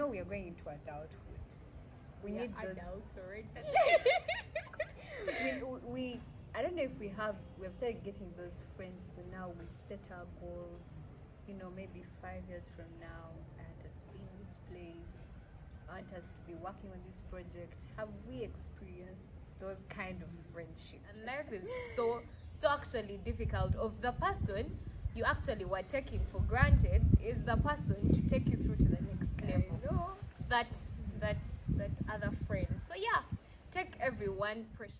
we are going into adulthood. We need those adults already. we I don't know if we have started getting those friends, but now we set our goals. Maybe 5 years from now, I want us to be in this place. I want us to be working on this project. Have we experienced those kind of friendships? And life is so actually difficult. Of the person you actually were taking for granted is the person to take you through to the next level. That other friend. So yeah, take everyone precious.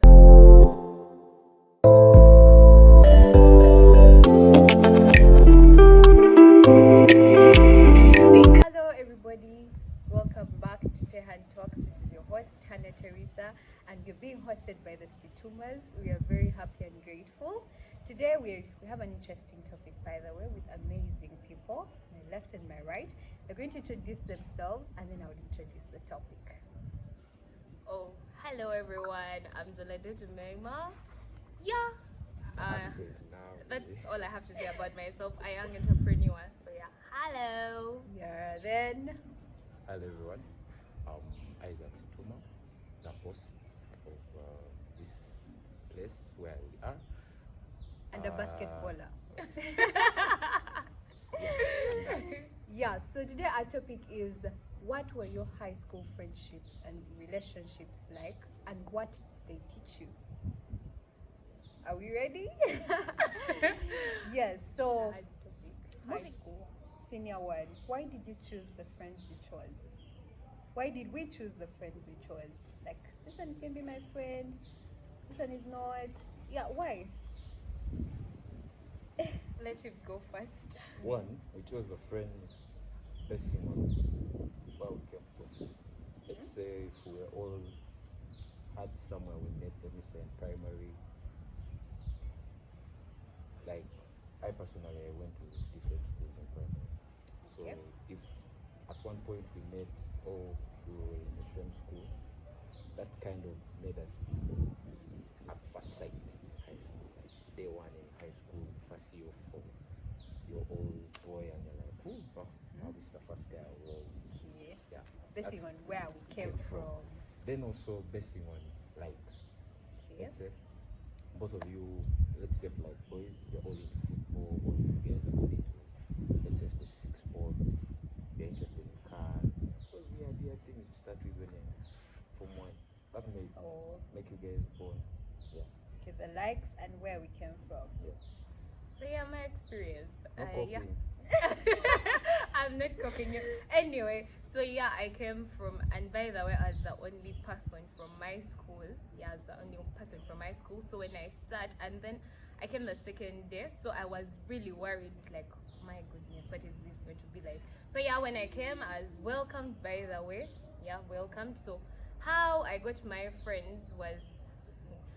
Hello everybody, welcome back to Tehan Talk. This is your host Hannah Teresa, and we're being hosted by the Situmas. We are very happy and grateful. Today we have an interesting topic, by the way, with amazing people, my left and my right. They're going to introduce themselves, and then I will introduce the topic. Oh, hello everyone. I'm Zolade Jumeima. Yeah. That's all I have to say about myself. A young entrepreneur. So yeah. Hello. Yeah, then. Hello everyone. Isaac Situma, the host of this place where we are. And a basketballer. Yeah, so today our topic is, what were your high school friendships and relationships like, and what they teach you? Are we ready? Yes, so high school, senior one. Why did you choose the friends you chose? Why did we choose the friends we chose? Like, this one can be my friend, this one is not. Yeah, why? Let it go first. one, we chose the friends basing on where we came from. Let's say if we all had somewhere we met, let me say in primary. Like, I personally, I went to different schools in primary. So Yep. if at one point we met or we were in the same school, that kind of made us be at first sight in high school. Like day one in high school, first see you from your old boy and you're like, oh, now this is the first guy I will. Okay. Yeah. Basing That's on where we came from. Then also basing on likes. Okay. Let's say both of you, let's say like boys, you're all into football, or you guys are all into, let's say, specific sports, you're interested in cars. Those weird things you start with when you're from one. That may make you guys bond. Yeah. Okay, the likes and where we came from. Yeah. So yeah, my experience. No Yeah. copying. I'm not copying you. Anyway, so yeah, I came from, and by the way, I was the only person from my school. Yeah, I was the only person from my school. So when I sat, and then I came the second day, so I was really worried, like, my goodness, what is this going to be like? So yeah, when I came, I was welcomed, by the way. Yeah, welcomed. So how I got my friends was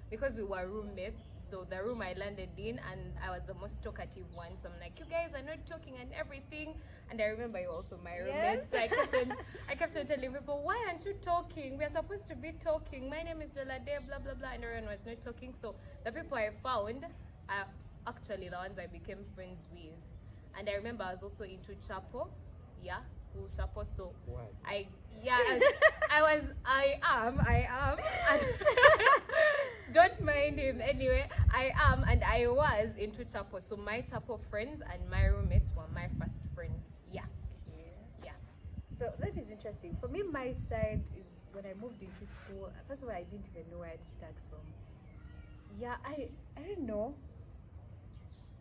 because we were roommates. So the room I landed in, and I was the most talkative one. So I'm like, you guys are not talking and everything. And I remember you also my roommate. Yes. So I kept on telling people, why aren't you talking? We are supposed to be talking. My name is Jolade, blah blah blah, and everyone was not talking. So the people I found are actually the ones I became friends with. And I remember I was also into chapel. Yeah, school chapel. So Why? I am. And don't mind him. Anyway, I am, and I was into chapel. So my chapel friends and my roommates were my first friends. Yeah. Okay. Yeah. So that is interesting. For me, my side is when I moved into school. First of all, I didn't even know where to start from. Yeah, I don't know.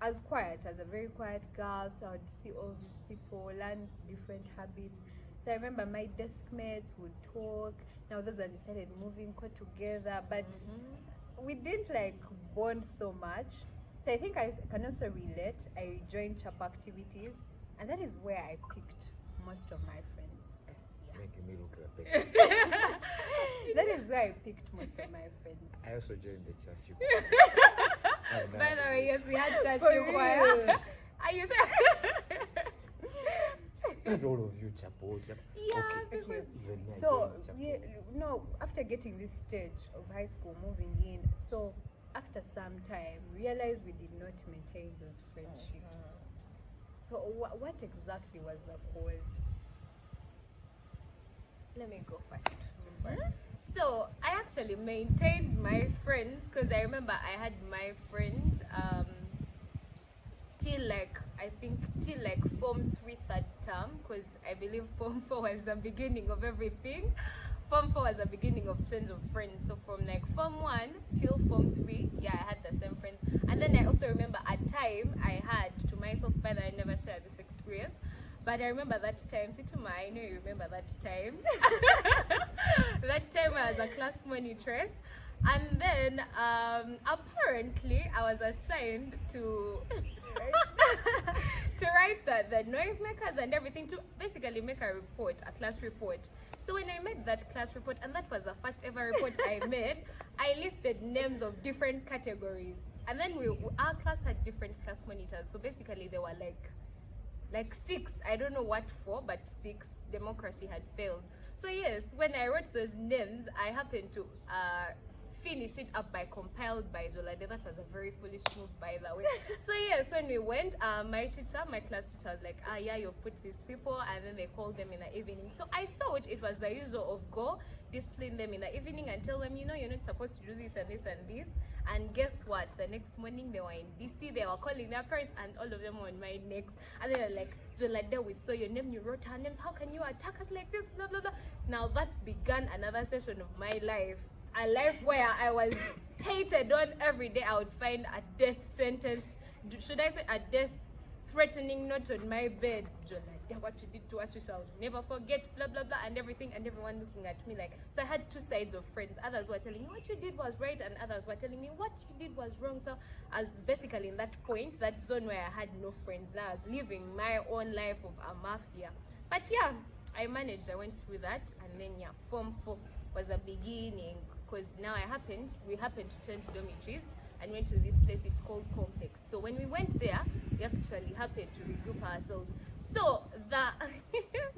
I was quiet. I was a very quiet girl, so I would see all these people, learn different habits. So I remember my desk mates would talk. Now those ones decided moving together, but we didn't like bond so much. So I think I can also relate. I joined chapel activities, and that is where I picked most of my friends. Making me look like a That is where I picked most of my friends. I also joined the church. By the way, yes, we had church For choir. real. Are you Not all of you, chapel. Yeah, Okay. Okay. Even me, I So joined chapel. no, after getting this stage of high school, moving in, so after some time, we realized we did not maintain those friendships. So what exactly was the cause? let me go first. So I actually maintained my friends because I remember I had my friends till like Form 3 third term, because I believe Form 4 was the beginning of everything. Form 4 was the beginning of change of friends. So from like Form 1 till Form 3, yeah, I had the same friends. And then I also remember a time I had to myself, by the way, I never shared this experience. But I remember that time, Situma, I know you remember that time. That time I was a class monitress. And then apparently I was assigned to to write the noisemakers and everything, to basically make a report, a class report. So when I made that class report, and that was the first ever report I made, I listed names of different categories. And then our class had different class monitors. So basically there were like 6, I don't know what for, but 6. Democracy had failed. So yes, when I wrote those names, I happened to finish it up by compiled by Jolade. That was a very foolish move, by the way. So yes, when we went, my class teacher was like, yeah, you put these people, and then they called them in the evening. So I thought it was the usual of go discipline them in the evening and tell them, you're not supposed to do this and this and this. And guess what? The next morning they were in DC, they were calling their parents, and all of them were on my necks. And they were like, Jolade, we saw your name, you wrote our names, how can you attack us like this, blah blah blah. Now that began another session of my life. A life where I was hated on every day. I would find a death sentence, should I say a death threatening note on my bed. Like, what you did to us, we shall never forget, blah blah blah, and everything, and everyone looking at me like. So I had two sides of friends. Others were telling me what you did was right, and others were telling me what you did was wrong. So I was basically in that point, that zone where I had no friends. Now I was living my own life of a mafia. But yeah, I managed. I went through that, and then yeah, Form 4 was the beginning. Because now we happened to change dormitories and went to this place, it's called Complex. So when we went there, we actually happened to regroup ourselves. So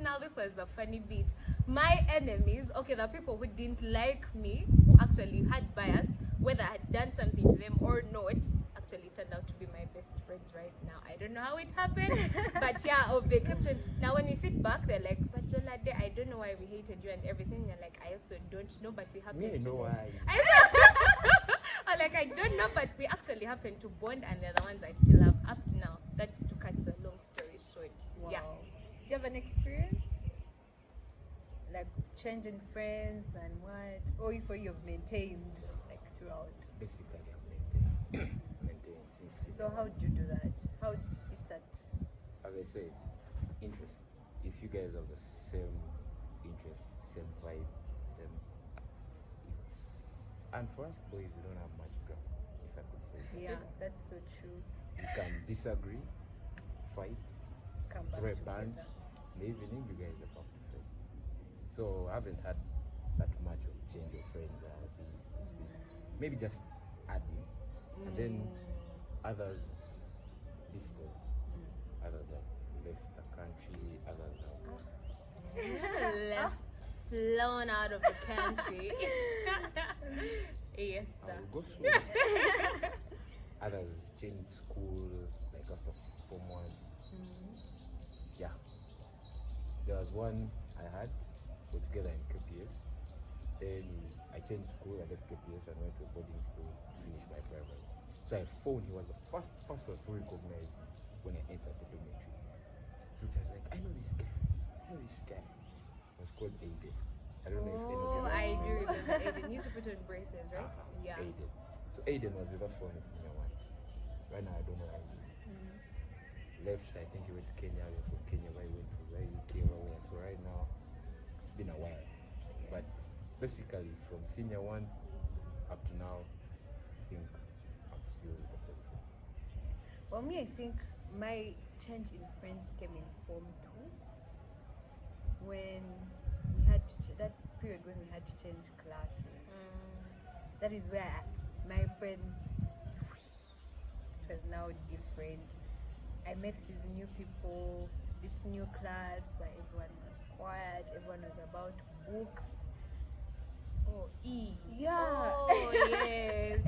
now this was the funny bit. My enemies, okay, the people who didn't like me, who actually had bias, whether I had done something to them or not, actually turned out to be my best friends right now. I don't know how it happened, but yeah, they kept on. Now when we sit back, they're like, but Jolade, I don't know why we hated you and everything. You're like, I also don't know, but we happened Me, I to know why. I'm like, I don't know, but we actually happened to bond, and they're the ones I still have up to now. That's to cut the long story short. Wow. Yeah. Do you have an experience? Like changing friends and what? Or if you've maintained like throughout? Basically, I'm maintained since. So how did you do that? How did you fit that? As I said, interest. If you guys have the same interest, same vibe, same, and for us boys, we don't have much ground, if I could say. Yeah, that's so true. You can disagree, fight, Come back throw a together. punch. In the evening, you guys are back to friends. So I haven't had that much of change of friends. This. Maybe just adding, and then others distance. Others have left the country. Others have. Left, flown out of the country. Yes, I sir. will go slow. Others changed school, like after Form 1. Yeah. There was one I had, we were together in KPS. Then I changed school, I left KPS and went to a boarding school to finish my primary. So I phoned, he was the first person to recognize me when I entered the dormitory. Which was like, I know this guy. It was called Aiden. I don't know if any of you Oh, know I him. do remember Aiden. You used to put on braces, right? Yeah. Aiden. So Aiden was with us for the senior one. Right now I don't know where he is. Left, I think he went to Kenya, we were from Kenya, where he went to where UK, where. So right now it's been a while. But basically from senior one up to now, I think I'm still with the same friends. Well, me, I think my change in friends came in Form 2 when we had to that period when we had to change classes. That is where my friends, it was now different. I met these new people, this new class where everyone was quiet, everyone was about books. Oh, E. Yeah. Oh, yes.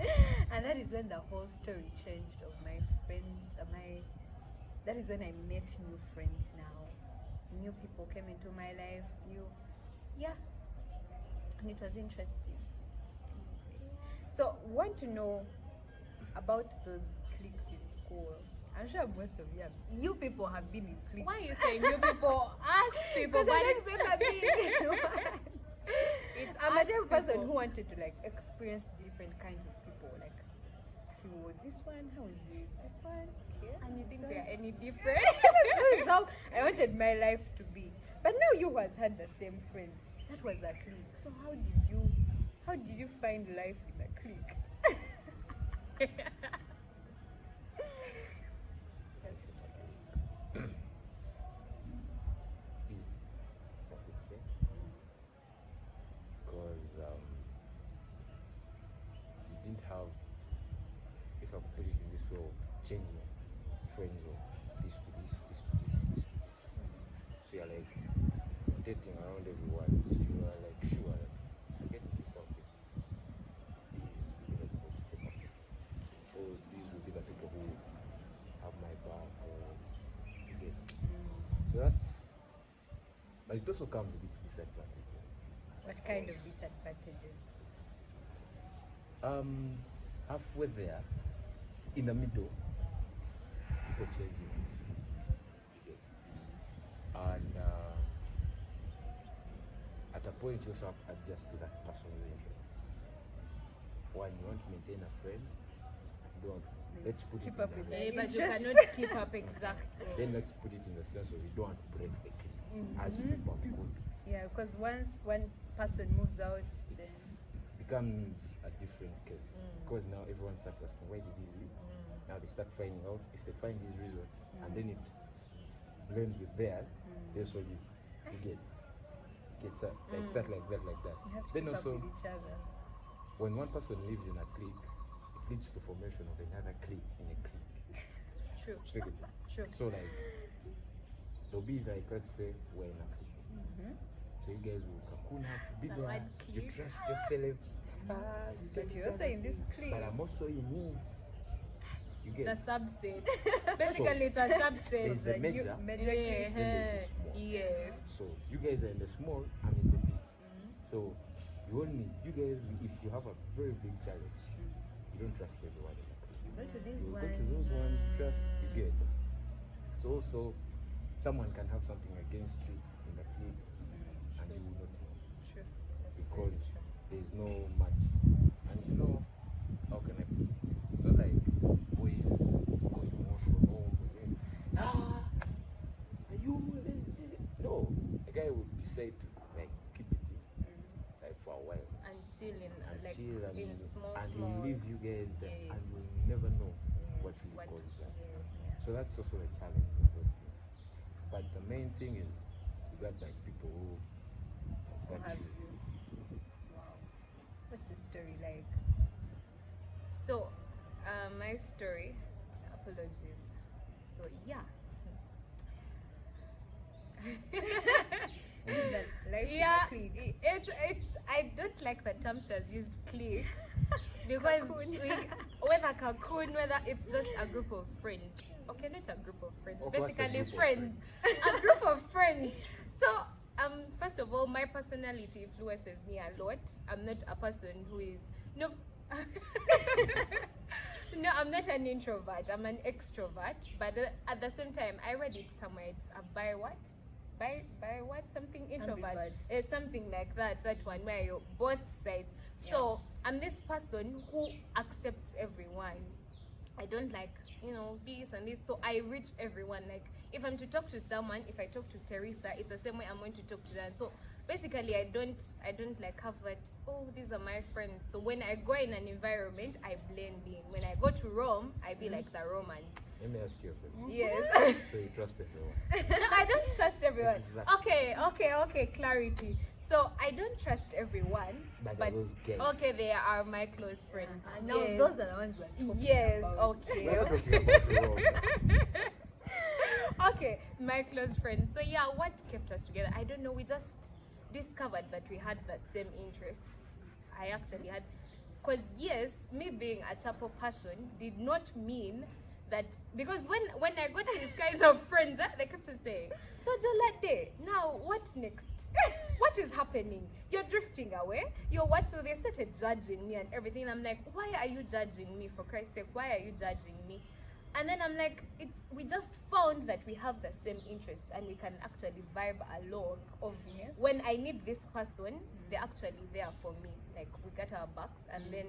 And that is when the whole story changed of my friends. That is when I met new friends now. New people came into my life, yeah, and it was interesting. So, want to know about those cliques in school? I'm sure most of you people have been in cliques. Why are you saying you people? Ask people. Because I But don't remember being in one. it's I'm a us type of person people. who wanted to like experience different kinds of people. Like, oh, this one, how is it? This one, okay. And you think this they one. are any different? That's how I wanted my life to be. But now you guys had the same friends. That was a clique. So how did you find life in a clique? Easy, if I could say. Because you didn't have, if I could put it in this way, of changing friends of this to this, this to this, this to this. So you're like dating around everyone. So you are like, sure, like, I get into something. These will be the people who step up. Or these will be the people who have my back. Or you get. So that's, but it also comes with its disadvantages. What kind of disadvantages? Halfway there, in the middle, people changing. Okay. And at a point, you also have to adjust to that person's interest. One, you want to maintain a friend, don't. Let's put Keep it up in with the, their Yeah, but you interest. cannot keep up exactly. then let's put it in the sense of you don't want to break the clique, as you Mhm. people could. Yeah, because once one person moves out, then It becomes a different case. Because now everyone starts asking, why did he leave? Now they start finding out. If they find his reason, and then it blends with theirs, they also leave. You get like that, like that, like that. you have to Then keep also, up with each other. when one person lives in a clique, it leads to the formation of another clique in a clique. True. Check it. True. So like, there'll be like, let's say we're in a clique. Mhm. So you guys will cocoon up, be The there, word you clique. trust yourselves. You But get you're each also other. in this clique. But I'm also in it. You get The subset. Basically, it's a subset. There's the major, major clique. then there's the small. Yes. So you guys are in the small, I'm in the big. So you guys, if you have a very big challenge, you don't trust everyone in the clique. Go to this You will one. go to those ones, trust, you get. So also, someone can have something against you in the clique, and you will not know. True. Because there's no match. And you know, how can I put it? It's not like boys go emotional. Are you? No, a guy will decide to like keep it in, like for a while, And chilling, and like chill, and, in small, and small. he'll leave you guys there, Yes. and you'll never know what will What- cause that. yes. So that's also a challenge with those things. But the main thing is, you got like people who got Have you. you? What's the story like? So, my story. Apologies. So yeah. That life in a Yeah, clique. it's I don't like the term she has used, clique, because Cocoon. whether cocoon, whether it's just a group of friends. Okay, not a group of friends. Oh, what's a Basically, group of friends. A group of friends. So, first of all, my personality influences me a lot. I'm not a person who is no. No, I'm not an introvert. I'm an extrovert. But at the same time, I read it somewhere. It's a by what? By what? Something introvert. Ambivert. It's something like that. That one where you're both sides. So I'm this person who accepts everyone. I don't like, this and this. So I reach everyone. Like, if I'm to talk to someone, if I talk to Teresa, it's the same way I'm going to talk to them. So basically, I don't like have that, oh, these are my friends. So when I go in an environment, I blend in. When I go to Rome, I be like the Romans. Let me ask you a question. Yes. So you trust everyone? No, I don't trust everyone. Exactly. Okay, clarity. So I don't trust everyone, But but those guys. okay, they are my close friends. No, Yes. those are the ones we're talking Yes, about. okay. We're not talking about the wrong. Okay, my close friends. So yeah, what kept us together? I don't know. We just discovered that we had the same interests. I actually had, because yes, me being a chapel person did not mean that, because when I got these kinds of friends, they kept on saying, so Jolade, now what next? What what is happening? You're drifting away. You're what? So they started judging me and everything. I'm like, why are you judging me? For Christ's sake, why are you judging me? And then I'm like, we just found that we have the same interests and we can actually vibe along. Of when I need this person, they're actually there for me. Like we got our backs, and then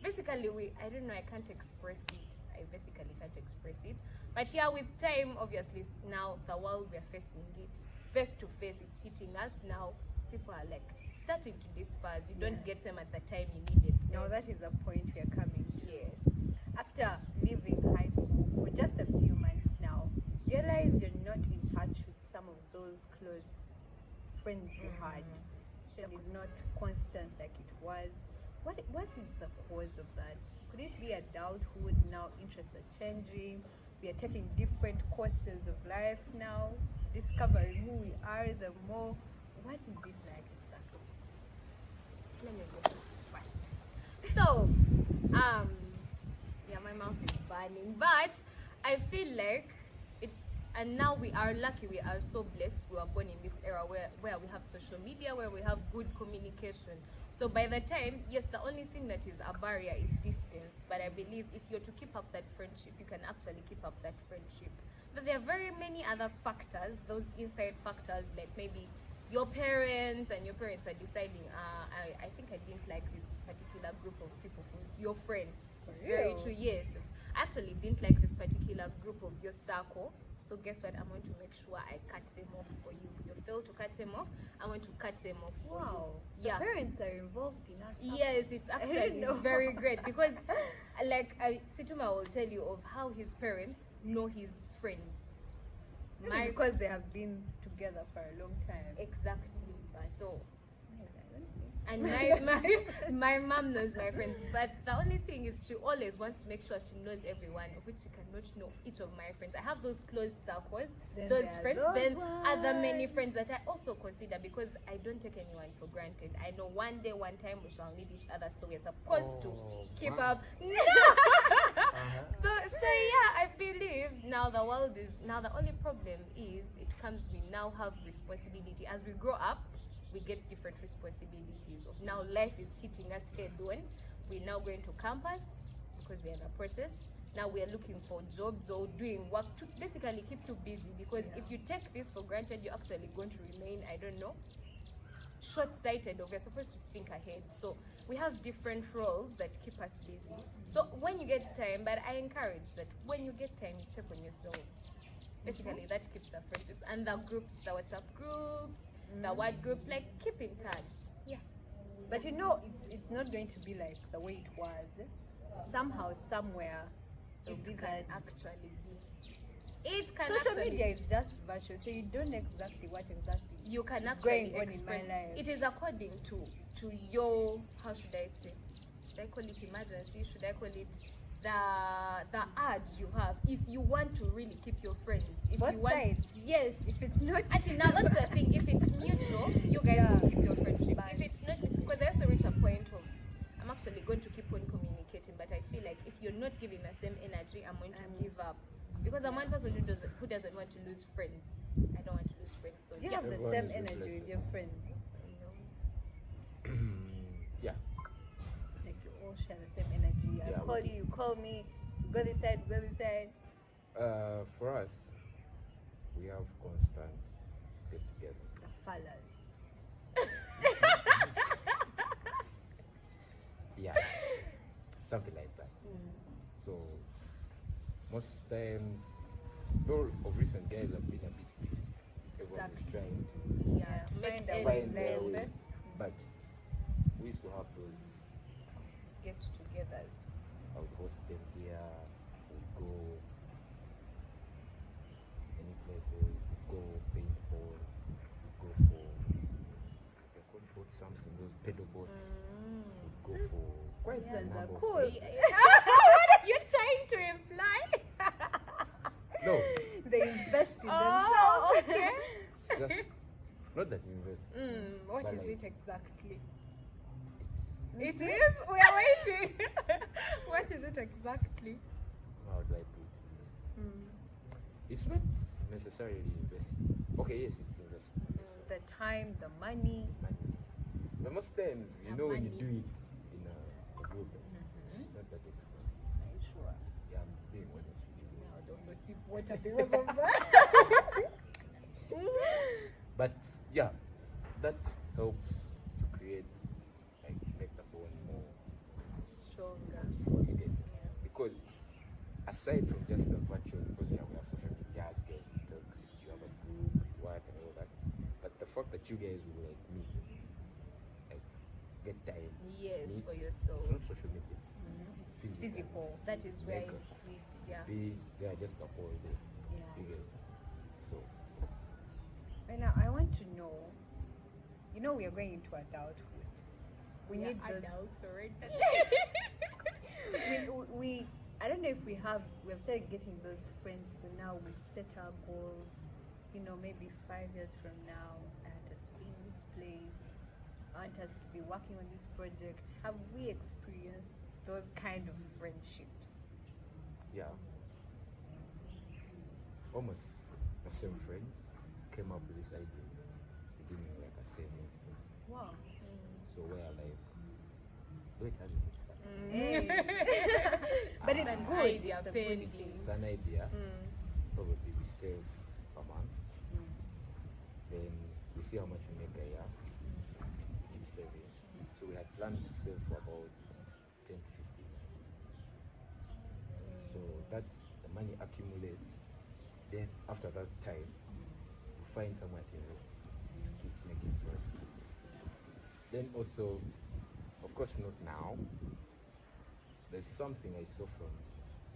basically I don't know, I can't express it. I basically can't express it. But yeah, with time, obviously now the world we're facing it face to face, it's hitting us now. People are like starting to disperse. You don't get them at the time you needed them. Now that is the point we are coming to. Yes. After leaving high school for just a few months now, realize you're not in touch with some of those close friends you had. It is not constant like it was. What is the cause of that? Could it be adulthood now? Interests are changing. We are taking different courses of life now, discovering who we are the more. What is it like exactly? Let me go first. So, yeah, my mouth is burning, but I feel like and now we are lucky, we are so blessed, we were born in this era where we have social media, where we have good communication. So by the time, yes, the only thing that is a barrier is distance, but I believe if you're to keep up that friendship, you can actually keep up that friendship. But there are very many other factors, those inside factors, like maybe your parents are deciding, I think I didn't like this particular group of people for your friend. It's very true, yes. I actually didn't like this particular group of your circle. So guess what? I'm going to make sure I cut them off for you. You fail to cut them off, I'm going to cut them off for you. Wow. So Yeah. parents are involved in us. Yes, it's actually very great because, like, Situma will tell you of how his parents know his friend. Maybe because they have been together for a long time. Exactly. So, I don't and my mom knows my friends, but the only thing is she always wants to make sure she knows everyone, of which she cannot know each of my friends. I have those close circles, Then those there are friends, those then other many ones. friends that I also consider because I don't take anyone for granted. I know one day, one time we shall need each other, so we're supposed to keep up. So yeah, I believe now the only problem is it comes we now have responsibility. As we grow up, we get different responsibilities of now life is hitting us head on. We're now going to campus because we're in a process. Now we are looking for jobs or doing work to basically keep you busy, because if you take this for granted, you're actually going to remain, I don't know, short-sighted, or we're supposed to think ahead. So we have different roles that keep us busy. So when you get time, but I encourage that when you get time, you check on yourselves. Basically, that keeps the friendships and the groups, the WhatsApp groups, the word groups, like keep in touch. Yeah. But you know, it's not going to be like the way it was. Somehow, somewhere, It be can that actually be. It can social actually media is just virtual, so you don't know exactly what exactly you can is actually going on in express. my life. It is according to your, how should I say? Should I call it emergency? Should I call it the urge you have? If you want to really keep your friends, if Both you want, sides. yes. If it's not, Actually, now that's the thing. If it's mutual, you guys Yeah. will keep your friendship. But- If it's not, because I also reach a point of I'm actually going to keep on communicating, but I feel like if you're not giving the same energy, I'm going to give up. Because I'm one person who doesn't want to lose friends. I don't want to lose friends. So you yeah. have the Everyone same is energy reflexive. with your friends. I know. Yeah. Like you all share the same energy. I Yeah, call you, you call me. Go this side, go this side. For us, we have constant get together. The fellas. Yeah. Something like that. So most times, though of recent guys have been a bit busy. Everyone is trying to Yeah, to make Find a ends way. find their meet. ways. But we used to have those. Get together. I would host them here. We'd go any places. We'd go paintball. We'd go for they call boat something. Those pedal boats. We'd go for quite a Sounds number of cool. things. What are you trying to imply? No, They invest in Oh, themselves. okay. it's just not that you invest. What But is like- it exactly? It's It is? We are waiting. What is it exactly? how do I put it? It's not necessarily investing. Okay, yes, it's investing. Yes, the time, the money. money. But most times, you The know, when you money. do it in a group, it's not that expensive. Are you sure? Yeah, I'm being honest with you. I would also sip water because of that. But yeah, that helps to create, like, make the bond more Stronger. strong again. Because aside from just the virtual, because yeah, we have social media, you guys will text, you have a group, what and all that. But the fact that you guys will like meet, like get time, Yes, meet, for it's yourself. not social media, Physical. That is Like very us. sweet. Yeah. They are just the whole day. Yeah. You get it? So Right now, I want to know. You know, we are going into adulthood. We Yeah, need those. adults already. We I don't know if we have started getting those friends, but now we set our goals. You know, maybe 5 years from now, I want us to be in this place. I want us to be working on this project. Have we experienced those kind of friendships? yeah, almost the same friends came up with this idea beginning like a semester. Wow. So we're like, wait, how did it start? Hey. But it's An good. idea, It's a pen. good thing. It's an idea. Probably we save a month. Then we see how much we make a year. Keep saving. So we had planned to save for about 10 to 15. So that the money accumulates. Then after that time, we find somewhere to invest. Keep making profit. Then also, of course not now. There's something I saw from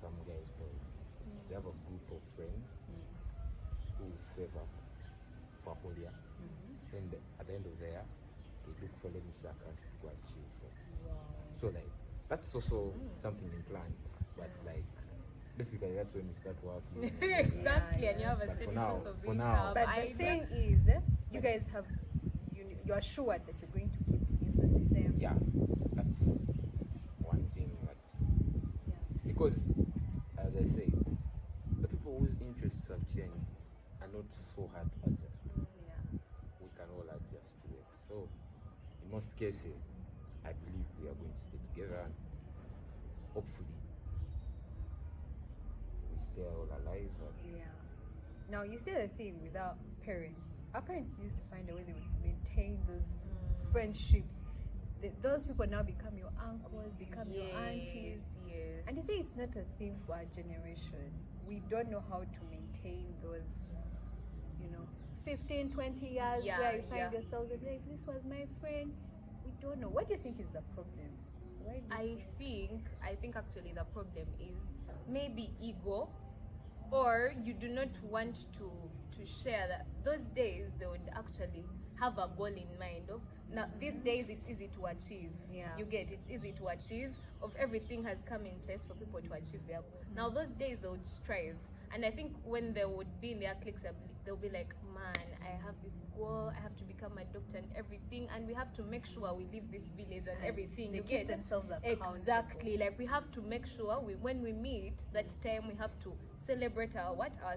some guys, but they have a group of friends who save up for a whole year. Then at the end of the year, they look for let me see account to go achieve. So like that's also something in plan. But like basically that's when we start working. Exactly, and you have a But steady for now- sense of for income. now- But the idea. thing is, you guys have you are sure that you're going to keep in the same. Yeah, that's one thing that Yeah. because as I say, the people whose interests have changed are not so hard to adjust. Yeah. We can all adjust to it. So in most cases, I believe we are going to stay together and hopefully we stay all alive. And Yeah. Now you say the thing with our parents. Our parents used to find a way they would maintain those friendships. Those people now become your uncles, become your aunties. Yes. And I think it's not a thing for our generation. We don't know how to maintain those, 15, 20 years Yeah, where you find yeah. yourselves and be like, this was my friend. We don't know. What do you think is the problem? Why do you I think actually the problem is maybe ego, or you do not want to share that those days they would actually have a goal in mind of now these days it's easy to achieve. Yeah. You get it's easy to achieve, of everything has come in place for people to achieve their goal. Now those days they would strive, and I think when they would be in their cliques they'll be like, man, I have this goal, I have to become a doctor and everything, and we have to make sure we leave this village and everything. They You keep get themselves accountable. exactly, like we have to make sure when we meet that time we have to celebrate our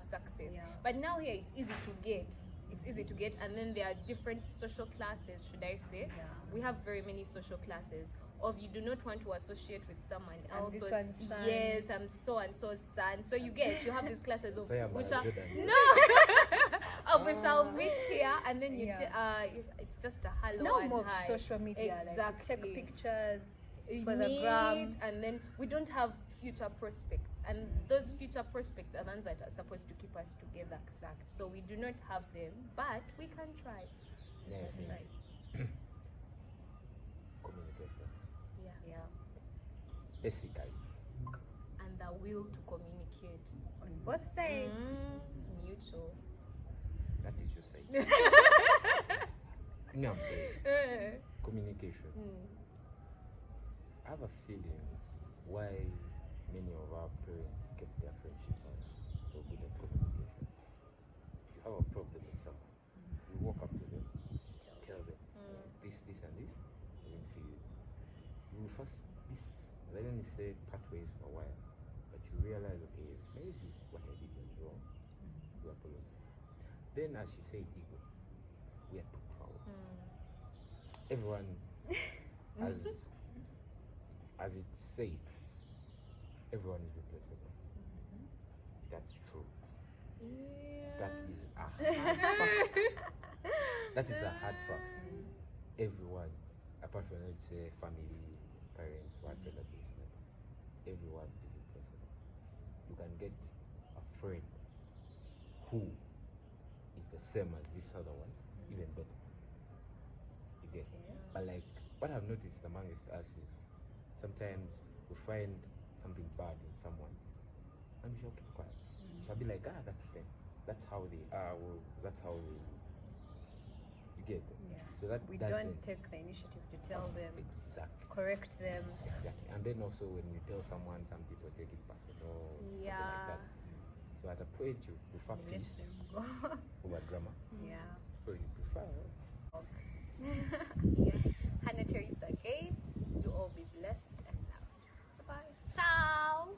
success. Yeah. But now here it's easy to get, and then there are different social classes, should I say. Yeah. We have very many social classes of you do not want to associate with someone And else. this So, one's son. yes, I'm so and so son. So you have these classes of Where am we I, shall Jordan? no we shall meet here, and then you Yeah. it's just a hello It's now and more of hi. social media. Like Exactly. we take pictures We for the meet, gram. and then we don't have future prospects, and those future prospects are ones that are supposed to keep us together. Exact. So we do not have them, but we can try. Yeah, I That's think right. communication. Yeah. Basically, And the will to communicate. On both sides. Mutual. that is your side. No, I'm saying communication. I have a feeling why many of our parents kept their friendship on so good at communication. You have a problem with someone, you walk up to them, tell them this, and this, and then you will first let me say part ways for a while, but you realize, okay, yes, maybe what I did was wrong. You apologize. Then, as she said, ego. We are everyone, as it's said, everyone is replaceable. That's true. That is a hard fact. That is a hard fact. Everyone, apart from let's say family, parents, what relatives, everyone is replaceable. You can get a friend who is the same as this other one, even better. You get? But like what I've noticed amongst us is sometimes we find something bad in someone and we shall keep quiet. Shall be like, that's them. That's how they are. Well, that's how they. You get it? Yeah. So that We doesn't don't take the initiative to tell them, exactly. correct them. Exactly. And then also when you tell someone, some people take it personal, something like Yeah. that. So at a point you prefer Let peace them go. over drama. Yeah. So you prefer. Yeah. Hannah Teresa again. You all be blessed and loved. Bye bye. Ciao.